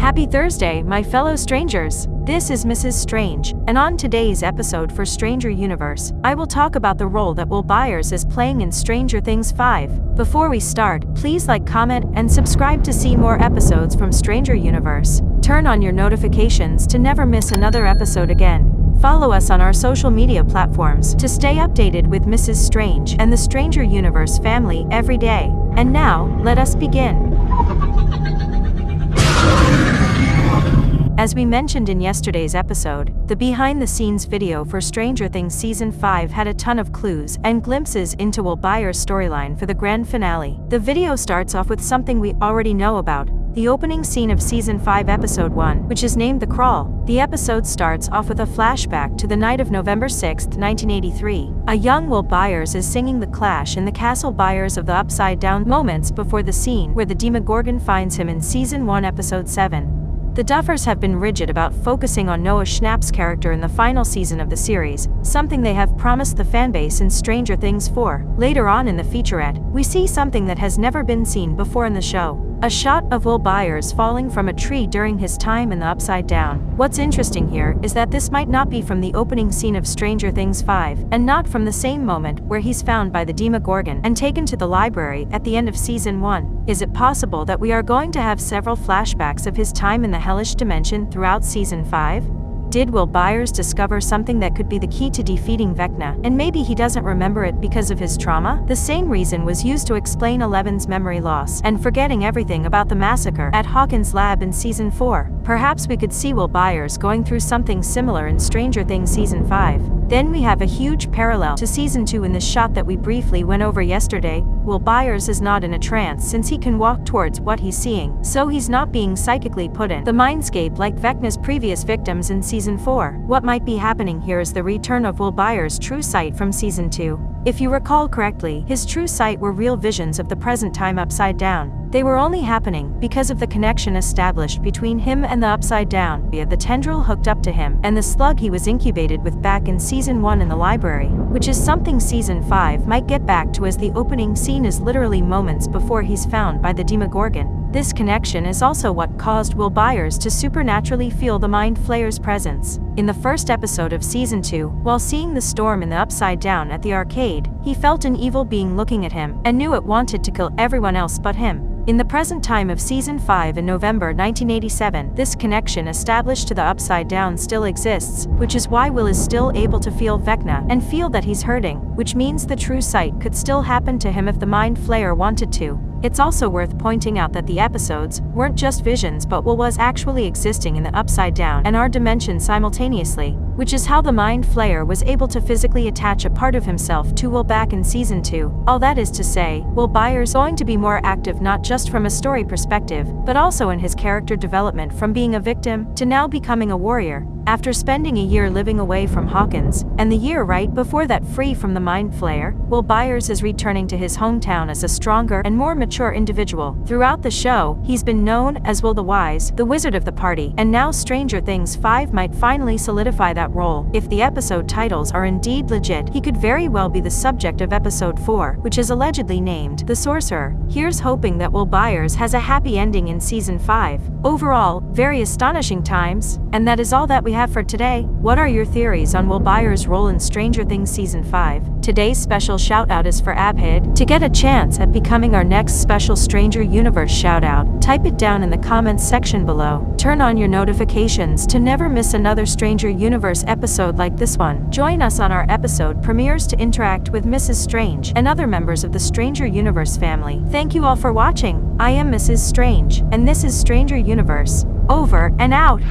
Happy Thursday, my fellow strangers! This is Mrs. Strange, and on today's episode for Stranger Universe, I will talk about the role that Will Byers is playing in Stranger Things 5. Before we start, please like, comment, and subscribe to see more episodes from Stranger Universe. Turn on your notifications to never miss another episode again. Follow us on our social media platforms to stay updated with Mrs. Strange and the Stranger Universe family every day. And now, let us begin. As we mentioned in yesterday's episode, the behind-the-scenes video for Stranger Things Season 5 had a ton of clues and glimpses into Will Byers' storyline for the grand finale. The video starts off with something we already know about, the opening scene of Season 5 Episode 1, which is named The Crawl. The episode starts off with a flashback to the night of November 6, 1983. A young Will Byers is singing The Clash in the Castle Byers of the Upside Down moments before the scene where the Demogorgon finds him in Season 1 Episode 7. The Duffers have been rigid about focusing on Noah Schnapp's character in the final season of the series, something they have promised the fanbase in Stranger Things 4. Later on in the featurette, we see something that has never been seen before in the show. A shot of Will Byers falling from a tree during his time in the Upside Down. What's interesting here is that this might not be from the opening scene of Stranger Things 5, and not from the same moment where he's found by the Demogorgon and taken to the library at the end of Season 1. Is it possible that we are going to have several flashbacks of his time in the hellish dimension throughout Season 5? Did Will Byers discover something that could be the key to defeating Vecna, and maybe he doesn't remember it because of his trauma? The same reason was used to explain Eleven's memory loss and forgetting everything about the massacre at Hawkins' lab in Season 4. Perhaps we could see Will Byers going through something similar in Stranger Things Season 5. Then we have a huge parallel to Season 2 in the shot that we briefly went over yesterday. Will Byers is not in a trance since he can walk towards what he's seeing, so he's not being psychically put in the mindscape like Vecna's previous victims in Season 4. What might be happening here is the return of Will Byers' true sight from Season 2. If you recall correctly, his true sight were real visions of the present time Upside Down. They were only happening because of the connection established between him and the Upside Down via the tendril hooked up to him and the slug he was incubated with back in Season 1 in the library, which is something Season 5 might get back to, as the opening scene is literally moments before he's found by the Demogorgon. This connection is also what caused Will Byers to supernaturally feel the Mind Flayer's presence. In the first episode of Season 2, while seeing the storm in the Upside Down at the arcade, he felt an evil being looking at him and knew it wanted to kill everyone else but him. In the present time of Season 5 in November 1987, this connection established to the Upside Down still exists, which is why Will is still able to feel Vecna and feel that he's hurting, which means the true sight could still happen to him if the Mind Flayer wanted to. It's also worth pointing out that the episodes weren't just visions, but Will was actually existing in the Upside Down and our dimension simultaneously, which is how the Mind Flayer was able to physically attach a part of himself to Will back in Season 2. All that is to say, Will Byers is going to be more active not just from a story perspective, but also in his character development from being a victim to now becoming a warrior. After spending a year living away from Hawkins, and the year right before that free from the Mind Flayer, Will Byers is returning to his hometown as a stronger and more mature individual. Throughout the show, he's been known as Will the Wise, the wizard of the party, and now Stranger Things 5 might finally solidify that role. If the episode titles are indeed legit, he could very well be the subject of Episode 4, which is allegedly named The Sorcerer. Here's hoping that Will Byers has a happy ending in Season 5. Overall, very astonishing times, and that is all that we have for today. What are your theories on Will Byers' role in Stranger Things Season 5? Today's special shout-out is for Abhid. To get a chance at becoming our next special Stranger Universe shout-out, type it down in the comments section below. Turn on your notifications to never miss another Stranger Universe episode like this one. Join us on our episode premieres to interact with Mrs. Strange and other members of the Stranger Universe family. Thank you all for watching. I am Mrs. Strange, and this is Stranger Universe. Over and out.